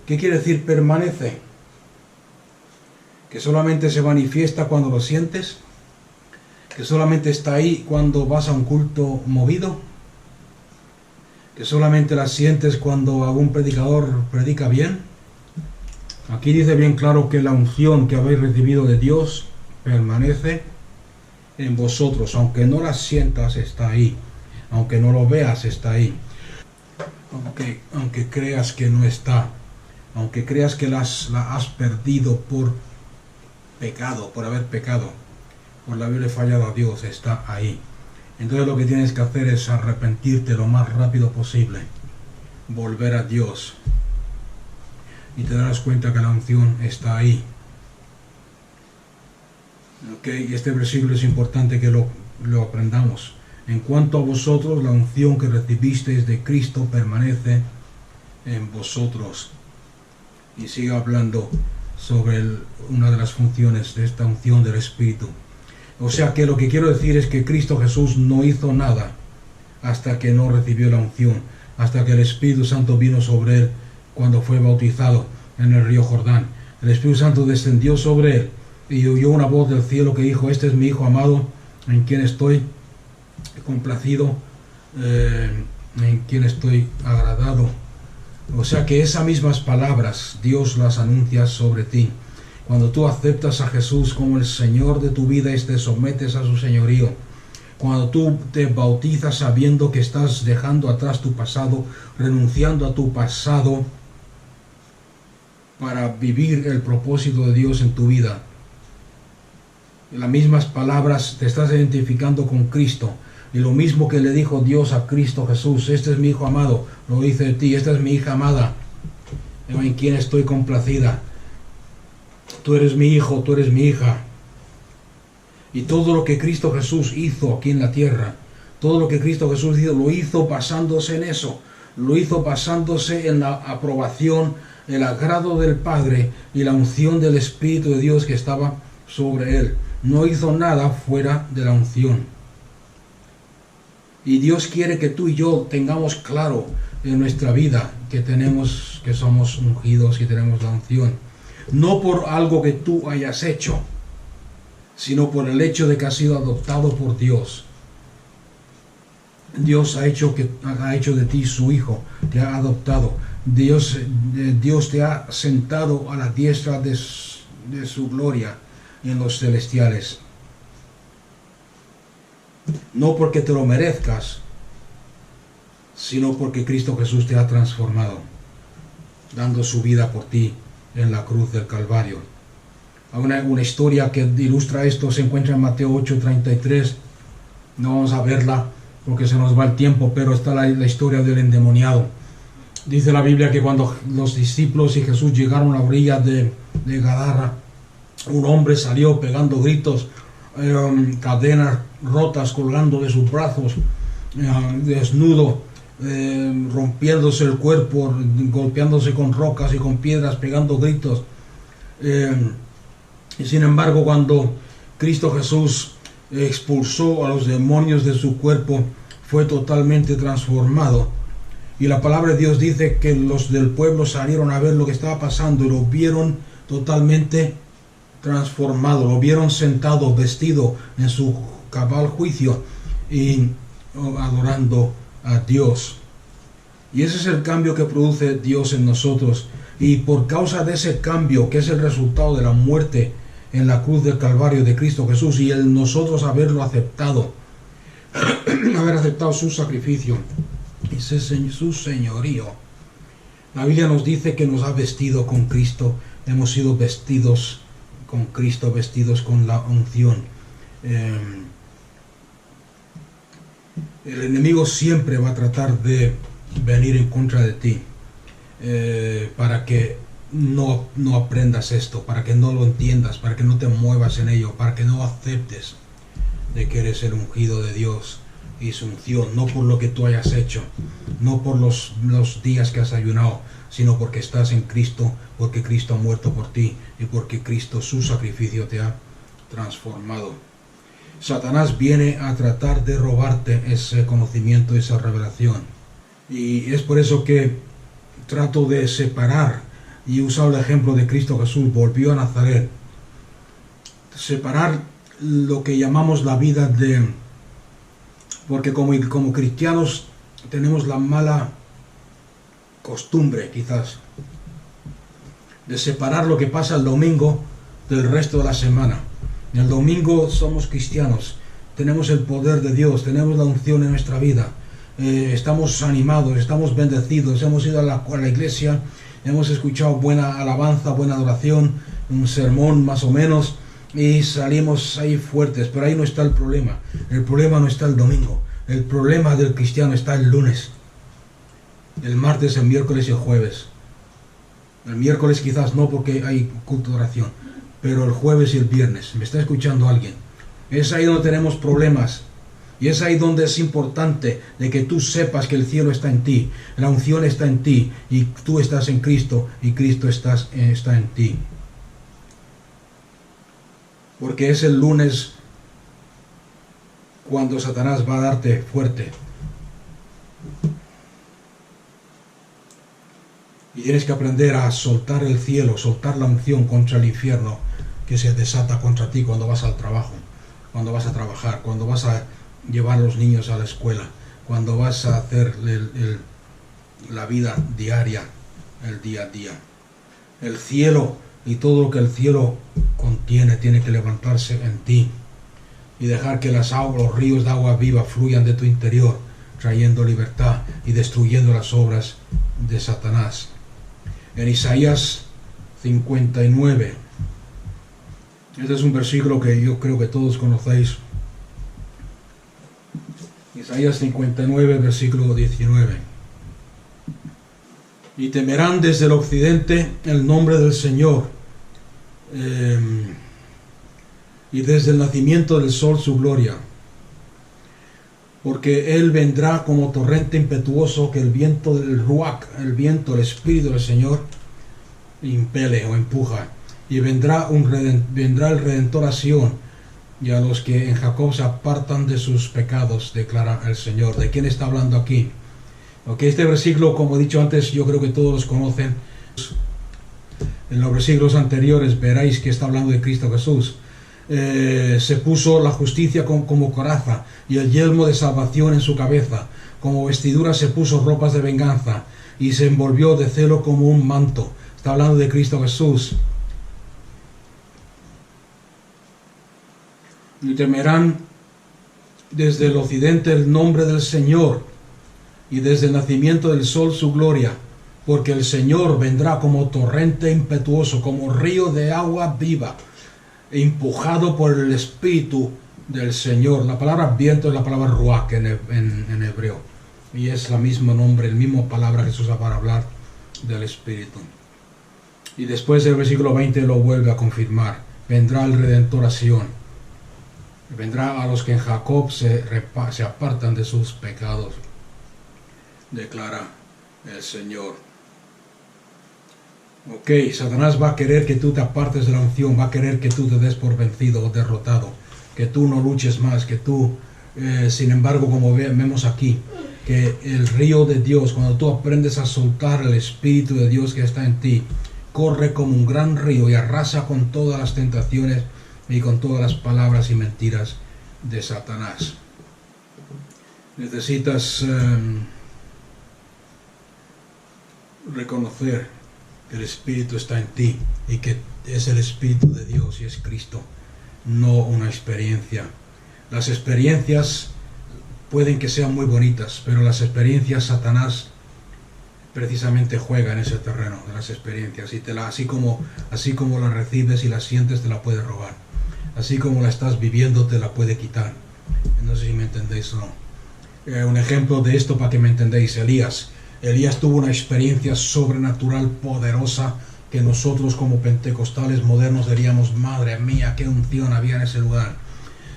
¿Qué quiere decir permanece? ¿Que solamente se manifiesta cuando lo sientes? ¿Que solamente está ahí cuando vas a un culto movido? ¿Que solamente la sientes cuando algún predicador predica bien? Aquí dice bien claro que la unción que habéis recibido de Dios permanece en vosotros. Aunque no la sientas, está ahí. Aunque no lo veas, está ahí. Aunque creas que no está. Aunque creas que la has perdido por pecado, por haber pecado, por haberle fallado a Dios, está ahí. Entonces lo que tienes que hacer es arrepentirte lo más rápido posible, volver a Dios, y te darás cuenta que la unción está ahí. Y este versículo es importante que lo aprendamos. En cuanto a vosotros, la unción que recibisteis de Cristo permanece en vosotros. Y sigue hablando sobre una de las funciones de esta unción del Espíritu. O sea que lo que quiero decir es que Cristo Jesús no hizo nada hasta que no recibió la unción, hasta que el Espíritu Santo vino sobre él cuando fue bautizado en el río Jordán. El Espíritu Santo descendió sobre él y oyó una voz del cielo que dijo: este es mi Hijo amado, en quien estoy complacido, en quien estoy agradado. O sea que esas mismas palabras Dios las anuncia sobre ti. Cuando tú aceptas a Jesús como el Señor de tu vida y te sometes a su señorío, cuando tú te bautizas sabiendo que estás dejando atrás tu pasado, renunciando a tu pasado para vivir el propósito de Dios en tu vida, en las mismas palabras te estás identificando con Cristo, Y lo mismo que le dijo Dios a Cristo Jesús: este es mi Hijo amado, lo dice de ti: esta es mi hija amada, en quien estoy complacida. Tú eres mi hijo, tú eres mi hija. Y todo lo que Cristo Jesús hizo aquí en la tierra, todo lo que Cristo Jesús hizo, lo hizo basándose en eso. Lo hizo basándose en la aprobación, el agrado del Padre y la unción del Espíritu de Dios que estaba sobre él. No hizo nada fuera de la unción. Y Dios quiere que tú y yo tengamos claro en nuestra vida que somos ungidos y tenemos la unción. No por algo que tú hayas hecho, sino por el hecho de que has sido adoptado por Dios. Dios ha hecho de ti su hijo, te ha adoptado. Dios te ha sentado a la diestra de su gloria en los celestiales. No porque te lo merezcas, sino porque Cristo Jesús te ha transformado, dando su vida por ti en la cruz del Calvario. Una historia que ilustra esto se encuentra en Mateo 8:33. No vamos a verla porque se nos va el tiempo, pero está la historia del endemoniado. Dice la Biblia que cuando los discípulos y Jesús llegaron a la orilla de Gadara, un hombre salió pegando gritos, cadenas rotas colgando de sus brazos, desnudo, rompiéndose el cuerpo, golpeándose con rocas y con piedras, pegando gritos. Y sin embargo, cuando Cristo Jesús expulsó a los demonios de su cuerpo, fue totalmente transformado. Y la palabra de Dios dice que los del pueblo salieron a ver lo que estaba pasando y lo vieron totalmente transformado, lo vieron sentado, vestido en su cabal juicio y adorando a Dios. Y ese es el cambio que produce Dios en nosotros. Y por causa de ese cambio, que es el resultado de la muerte en la cruz del Calvario de Cristo Jesús, y el nosotros haberlo aceptado, haber aceptado su sacrificio y su señorío, la Biblia nos dice que nos ha vestido con Cristo. Hemos sido vestidos con Cristo, vestidos con la unción. El enemigo siempre va a tratar de venir en contra de ti, para que no aprendas esto, para que no lo entiendas, para que no te muevas en ello, para que no aceptes de que eres el ungido de Dios y su unción, no por lo que tú hayas hecho, no por los días que has ayunado, sino porque estás en Cristo, porque Cristo ha muerto por ti y porque Cristo, su sacrificio, te ha transformado. Satanás viene a tratar de robarte ese conocimiento, esa revelación, y es por eso que trato de separar y usar el ejemplo de Cristo Jesús. Volvió a Nazaret. Separar lo que llamamos la vida porque como cristianos tenemos la mala costumbre, quizás, de separar lo que pasa el domingo del resto de la semana. El domingo somos cristianos, tenemos el poder de Dios, tenemos la unción en nuestra vida, estamos animados, estamos bendecidos, hemos ido a la iglesia, hemos escuchado buena alabanza, buena adoración, un sermón más o menos, y salimos ahí fuertes. Pero ahí no está el problema. El problema no está el domingo. El problema del cristiano está el lunes, el martes, el miércoles y el jueves. El miércoles quizás no, porque hay culto de oración, pero el jueves y el viernes. ¿Me está escuchando alguien? Es ahí donde tenemos problemas. Y es ahí donde es importante de que tú sepas que el cielo está en ti, la unción está en ti, y tú estás en Cristo, y Cristo está en ti. Porque es el lunes cuando Satanás va a darte fuerte. Y tienes que aprender a soltar el cielo, soltar la unción contra el infierno que se desata contra ti cuando vas al trabajo, cuando vas a trabajar, cuando vas a llevar a los niños a la escuela, cuando vas a hacer la vida diaria, el día a día. El cielo y todo lo que el cielo contiene tiene que levantarse en ti y dejar que los ríos de agua viva fluyan de tu interior, trayendo libertad y destruyendo las obras de Satanás. En Isaías 59, este es un versículo que yo creo que todos conocéis. Isaías 59, versículo 19. Y temerán desde el occidente el nombre del Señor, y desde el nacimiento del sol su gloria. Porque Él vendrá como torrente impetuoso que el viento del Ruach, el viento, el Espíritu del Señor, impele o empuja. Y vendrá el Redentor a Sión, y a los que en Jacob se apartan de sus pecados, declara el Señor. ¿De quién está hablando aquí? Okay, este versículo, como he dicho antes, yo creo que todos los conocen. En los versículos anteriores veréis que está hablando de Cristo Jesús. Se puso la justicia como coraza y el yelmo de salvación en su cabeza. Como vestidura se puso ropas de venganza y se envolvió de celo como un manto. Está hablando de Cristo Jesús. Y temerán desde el occidente el nombre del Señor, y desde el nacimiento del sol su gloria, porque el Señor vendrá como torrente impetuoso, como río de agua viva, empujado por el Espíritu del Señor. La palabra viento es la palabra ruach en hebreo, y es la misma nombre, el mismo palabra que se usa para hablar del Espíritu. Y después el versículo 20 lo vuelve a confirmar: vendrá el Redentor a Sión, vendrá a los que en Jacob se apartan de sus pecados, declara el Señor. Ok, Satanás va a querer que tú te apartes de la unción, va a querer que tú te des por vencido o derrotado, que tú no luches más, que tú, sin embargo, como vemos aquí, que el río de Dios, cuando tú aprendes a soltar el Espíritu de Dios que está en ti, corre como un gran río y arrasa con todas las tentaciones y con todas las palabras y mentiras de Satanás. Necesitas reconocer que el Espíritu está en ti y que es el Espíritu de Dios y es Cristo, no una experiencia. Las experiencias pueden que sean muy bonitas, pero las experiencias, Satanás precisamente juega en ese terreno de las experiencias, y así como la recibes y la sientes, te la puede robar. Así como la estás viviendo, te la puede quitar. No sé si me entendéis o no. Un ejemplo de esto para que me entendéis: Elías tuvo una experiencia sobrenatural poderosa que nosotros como pentecostales modernos diríamos: madre mía, qué unción había en ese lugar.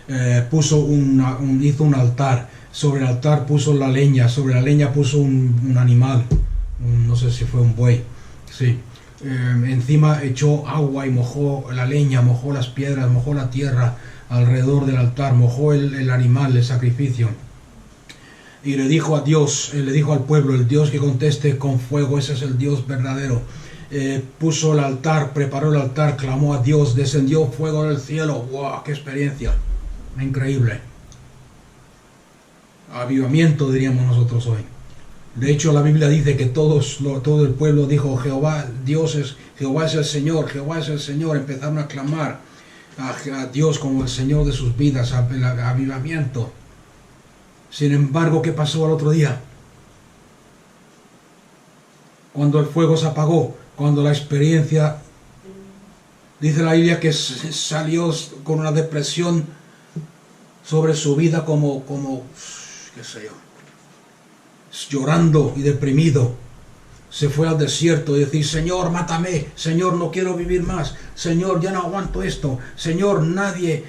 Hizo un altar, sobre el altar puso la leña, sobre la leña puso un animal, no sé si fue un buey, sí. Encima echó agua y mojó la leña, mojó las piedras, mojó la tierra alrededor del altar, mojó el animal, el sacrificio. Y le dijo a Dios, le dijo al pueblo: el Dios que conteste con fuego, ese es el Dios verdadero. Puso el altar, preparó el altar, clamó a Dios, descendió fuego del cielo. ¡Wow! ¡Qué experiencia! Increíble. Avivamiento, diríamos nosotros hoy. De hecho, la Biblia dice que todo el pueblo dijo: Jehová es el Señor, Jehová es el Señor. Empezaron a clamar a Dios como el Señor de sus vidas, avivamiento. Sin embargo, ¿qué pasó al otro día? Cuando el fuego se apagó, cuando la experiencia, dice la Biblia que salió con una depresión sobre su vida como qué sé yo, llorando y deprimido. Se fue al desierto y decir: Señor, mátame, Señor, no quiero vivir más, Señor, ya no aguanto esto, Señor, nadie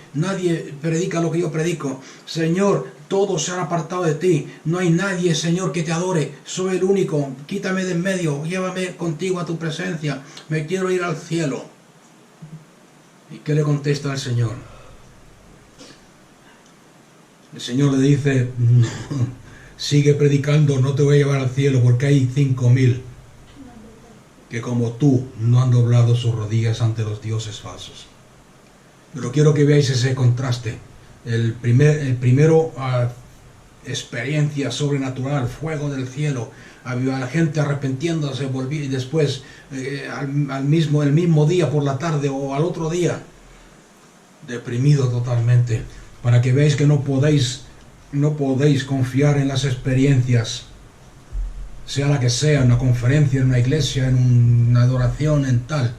predica lo que yo predico, Señor, todos se han apartado de ti, no hay nadie, Señor, que te adore, soy el único, quítame de en medio, llévame contigo a tu presencia, me quiero ir al cielo. ¿Y qué le contesta el Señor? El Señor le dice: no, sigue predicando, no te voy a llevar al cielo, porque hay 5,000 que como tú no han doblado sus rodillas ante los dioses falsos. Pero quiero que veáis ese contraste. El primero, experiencia sobrenatural, fuego del cielo, a la gente arrepentiéndose, y después el mismo día por la tarde o al otro día, deprimido totalmente, para que veáis que no podéis confiar en las experiencias, sea la que sea, en una conferencia, en una iglesia, en una adoración, en tal.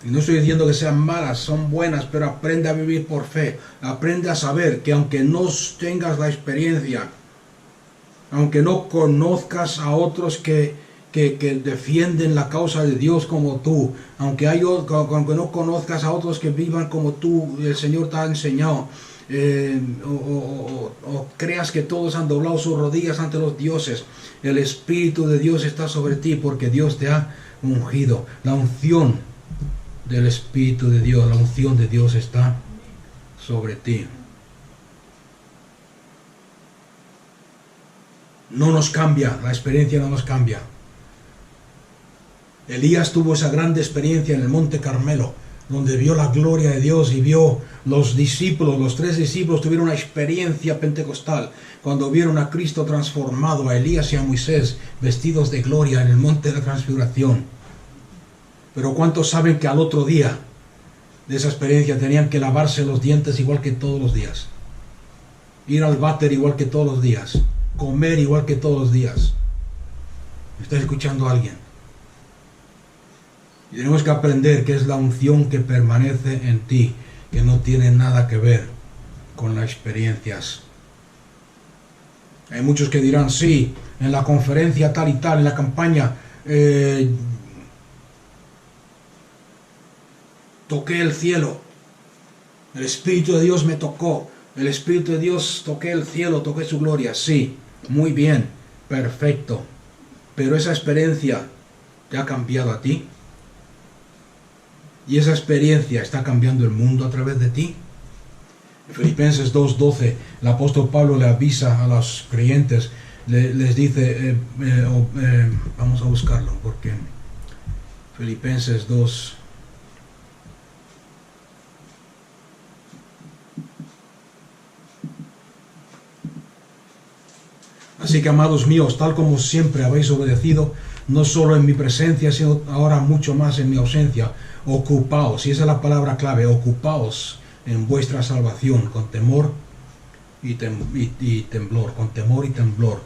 Y no estoy diciendo que sean malas, son buenas, pero aprende a vivir por fe. Aprende a saber que aunque no tengas la experiencia, aunque no conozcas a otros que defienden la causa de Dios como tú, aunque no conozcas a otros que vivan como tú, el Señor te ha enseñado, o creas que todos han doblado sus rodillas ante los dioses, el Espíritu de Dios está sobre ti porque Dios te ha ungido. La unción del Espíritu de Dios, la unción de Dios está sobre ti. No nos cambia, la experiencia no nos cambia. Elías tuvo esa grande experiencia en el Monte Carmelo, donde vio la gloria de Dios y vio los discípulos, los 3 discípulos tuvieron una experiencia pentecostal, cuando vieron a Cristo transformado, a Elías y a Moisés vestidos de gloria en el Monte de la Transfiguración. Pero ¿cuántos saben que al otro día de esa experiencia tenían que lavarse los dientes igual que todos los días? Ir al váter igual que todos los días, comer igual que todos los días. ¿Me está escuchando alguien? Y tenemos que aprender que es la unción que permanece en ti, que no tiene nada que ver con las experiencias. Hay muchos que dirán, sí, en la conferencia tal y tal, en la campaña, toqué el cielo, el Espíritu de Dios me tocó, el Espíritu de Dios, toqué el cielo, toqué su gloria. Sí, muy bien, perfecto, pero esa experiencia te ha cambiado a ti. Y esa experiencia está cambiando el mundo a través de ti. En Filipenses 2:12, el apóstol Pablo le avisa a los creyentes, les dice, vamos a buscarlo, porque Filipenses 2. Así que, amados míos, tal como siempre habéis obedecido, no solo en mi presencia, sino ahora mucho más en mi ausencia, ocupaos, y esa es la palabra clave, ocupaos en vuestra salvación con temor y temblor, con temor y temblor.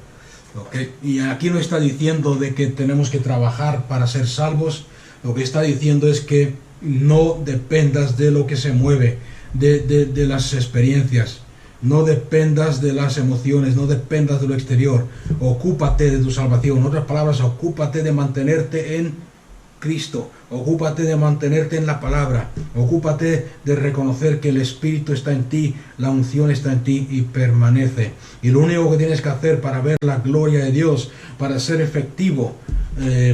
¿Okay? Y aquí no está diciendo de que tenemos que trabajar para ser salvos, lo que está diciendo es que no dependas de lo que se mueve, de las experiencias. No dependas de las emociones, no dependas de lo exterior. Ocúpate de tu salvación. En otras palabras, ocúpate de mantenerte en Cristo. Ocúpate de mantenerte en la palabra. Ocúpate de reconocer que el Espíritu está en ti, la unción está en ti y permanece. Y lo único que tienes que hacer para ver la gloria de Dios, para ser efectivo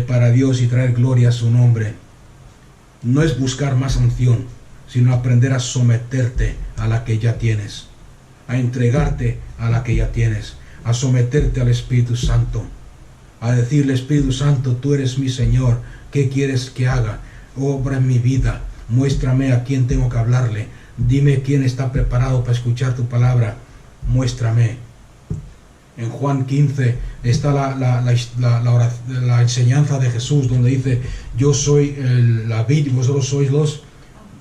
para Dios y traer gloria a su nombre, no es buscar más unción, sino aprender a someterte a la que ya tienes, a entregarte a la que ya tienes, a someterte al Espíritu Santo, a decirle: Espíritu Santo, tú eres mi Señor, ¿qué quieres que haga? Obra en mi vida, muéstrame a quién tengo que hablarle, dime quién está preparado para escuchar tu palabra, muéstrame. En Juan 15 está la enseñanza de Jesús, donde dice: yo soy la vid y vosotros sois los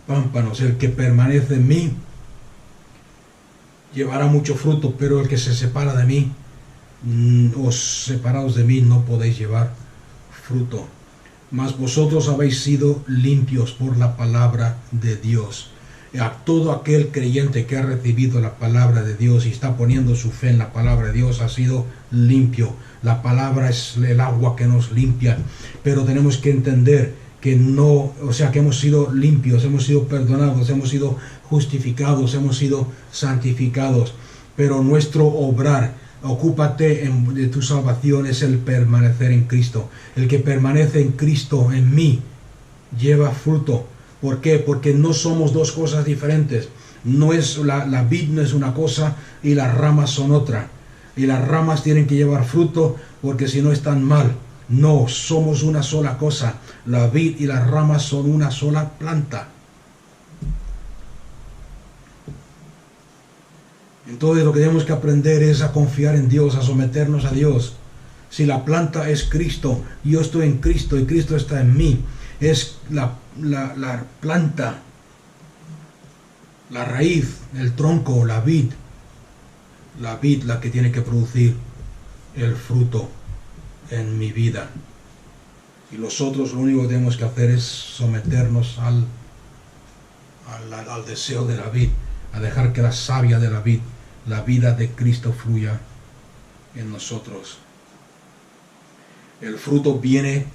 pámpanos, el que permanece en mí llevará mucho fruto, pero el que se separa de mí, os separados de mí no podéis llevar fruto. Mas vosotros habéis sido limpios por la palabra de Dios. A todo aquel creyente que ha recibido la palabra de Dios y está poniendo su fe en la palabra de Dios ha sido limpio. La palabra es el agua que nos limpia, pero tenemos que entender que no, o sea, que hemos sido limpios, hemos sido perdonados, hemos sido justificados, hemos sido santificados, pero nuestro obrar, ocúpate de tu salvación, es el permanecer en Cristo. El que permanece en Cristo, en mí, lleva fruto. ¿Por qué? Porque no somos dos cosas diferentes. No es la vid no es una cosa y las ramas son otra. Y las ramas tienen que llevar fruto porque si no están mal. No, somos una sola cosa. La vid y las ramas son una sola planta. Entonces lo que tenemos que aprender es a confiar en Dios, a someternos a Dios. Si la planta es Cristo, yo estoy en Cristo y Cristo está en mí. Es la planta, la raíz, el tronco, la vid la que tiene que producir el fruto en mi vida. Y nosotros lo único que tenemos que hacer es someternos al deseo de la vid, a dejar que la savia de la vid, la vida de Cristo, fluya en nosotros. El fruto viene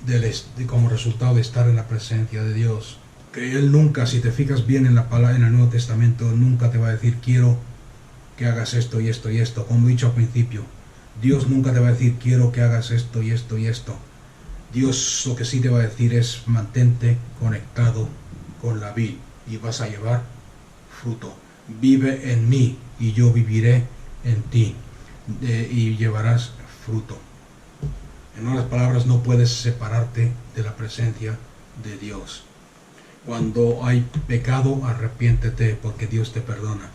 como resultado de estar en la presencia de Dios. Que Él nunca, si te fijas bien en la palabra, en el Nuevo Testamento, nunca te va a decir quiero que hagas esto y esto y esto. Como he dicho al principio, Dios nunca te va a decir quiero que hagas esto y esto y esto. Dios lo que sí te va a decir es mantente conectado con la vid y vas a llevar fruto. Vive en mí y yo viviré en ti y llevarás fruto. En otras palabras, no puedes separarte de la presencia de Dios. Cuando hay pecado, arrepiéntete porque Dios te perdona.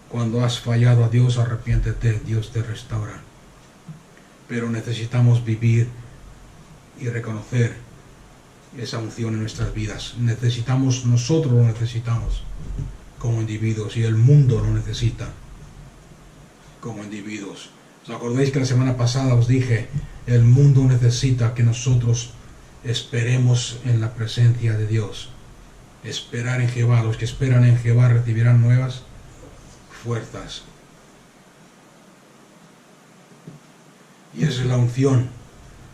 Cuando has fallado a Dios, arrepiéntete, Dios te restaura. Pero necesitamos vivir y reconocer esa unción en nuestras vidas. Nosotros lo necesitamos como individuos y el mundo lo necesita como individuos. ¿Os acordáis que la semana pasada os dije, el mundo necesita que nosotros esperemos en la presencia de Dios? Esperar en Jehová. Los que esperan en Jehová recibirán nuevas fuerzas. Y esa es la unción.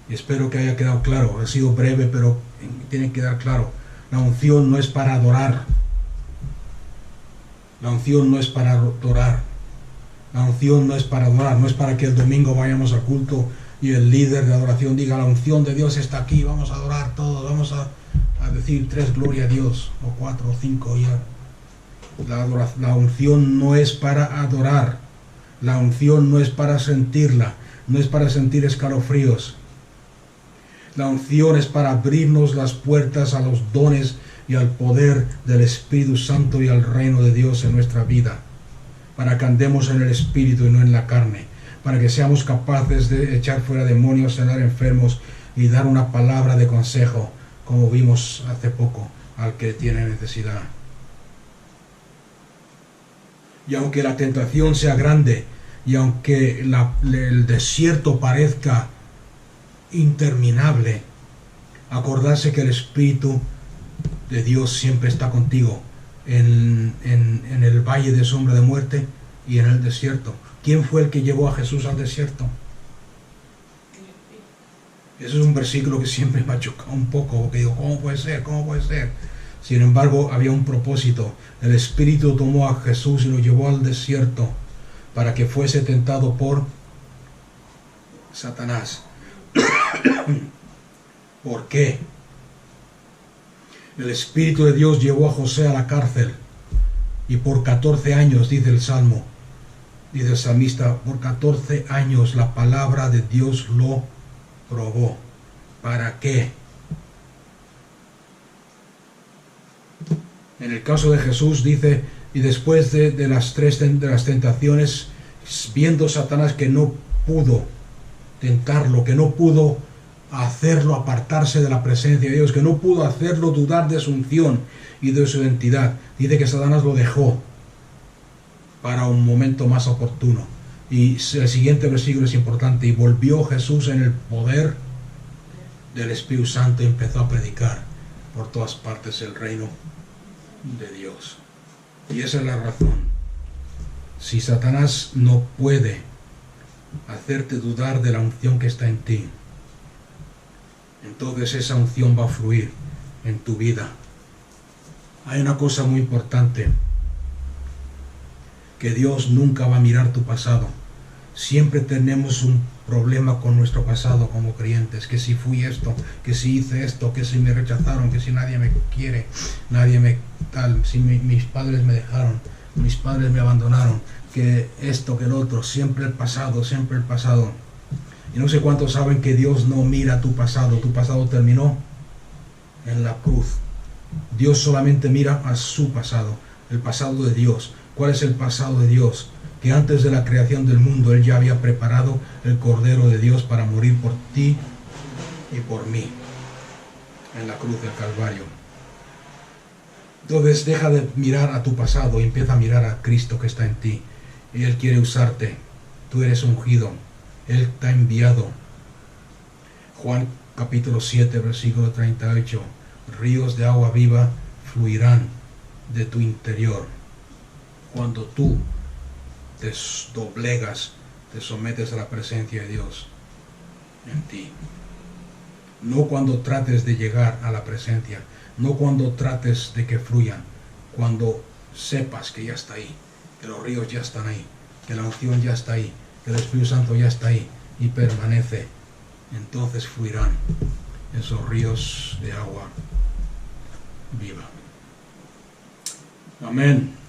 Y espero que haya quedado claro. Ha sido breve, pero tiene que quedar claro. La unción no es para adorar. La unción no es para adorar. La unción no es para adorar. No es para que el domingo vayamos al culto y el líder de adoración diga la unción de Dios está aquí. Vamos a adorar todos. Vamos a decir 3 gloria a Dios. O 4 o 5 ya. La unción no es para adorar. La unción no es para sentirla. No es para sentir escalofríos. La unción es para abrirnos las puertas a los dones y al poder del Espíritu Santo y al reino de Dios en nuestra vida. Para que andemos en el Espíritu y no en la carne. Para que seamos capaces de echar fuera demonios, sanar enfermos y dar una palabra de consejo, como vimos hace poco, al que tiene necesidad. Y aunque la tentación sea grande, y aunque el desierto parezca interminable, acordarse que el Espíritu de Dios siempre está contigo en el valle de sombra de muerte y en el desierto. ¿Quién fue el que llevó a Jesús al desierto? Eso es un versículo que siempre me ha chocado un poco, porque digo, ¿cómo puede ser? ¿Cómo puede ser? Sin embargo, había un propósito. El Espíritu tomó a Jesús y lo llevó al desierto para que fuese tentado por Satanás. ¿Por qué? El Espíritu de Dios llevó a José a la cárcel y por 14 años, dice el Salmo, dice el salmista, por 14 años la palabra de Dios lo probó. ¿Para qué? En el caso de Jesús dice, y después de las tentaciones, viendo Satanás que no pudo tentarlo, que no pudo hacerlo apartarse de la presencia de Dios, que no pudo hacerlo dudar de su unción y de su identidad, dice que Satanás lo dejó para un momento más oportuno. Y el siguiente versículo es importante, y volvió Jesús en el poder del Espíritu Santo y empezó a predicar por todas partes el reino de Dios. Y esa es la razón. Si Satanás no puede hacerte dudar de la unción que está en ti, entonces esa unción va a fluir en tu vida. Hay una cosa muy importante, que Dios nunca va a mirar tu pasado. Siempre tenemos un problema con nuestro pasado como creyentes, que si fui esto, que si hice esto, que si me rechazaron, que si nadie me quiere, nadie me tal, si mis padres me dejaron, mis padres me abandonaron, que esto, que el otro, siempre el pasado, siempre el pasado. Y no sé cuántos saben que Dios no mira tu pasado terminó en la cruz. Dios solamente mira a su pasado, el pasado de Dios. ¿Cuál es el pasado de Dios? Que antes de la creación del mundo Él ya había preparado el Cordero de Dios para morir por ti y por mí en la cruz del Calvario. Entonces deja de mirar a tu pasado y empieza a mirar a Cristo que está en ti. Y Él quiere usarte. Tú eres ungido. Él te ha enviado. Juan capítulo 7 versículo 38. Ríos de agua viva fluirán de tu interior cuando tú te doblegas te sometes a la presencia de Dios en ti. No cuando trates de llegar a la presencia, no cuando trates de que fluyan, cuando sepas que ya está ahí, que los ríos ya están ahí, que la unción ya está ahí, que el Espíritu Santo ya está ahí y permanece, entonces fluirán esos ríos de agua viva. Amén.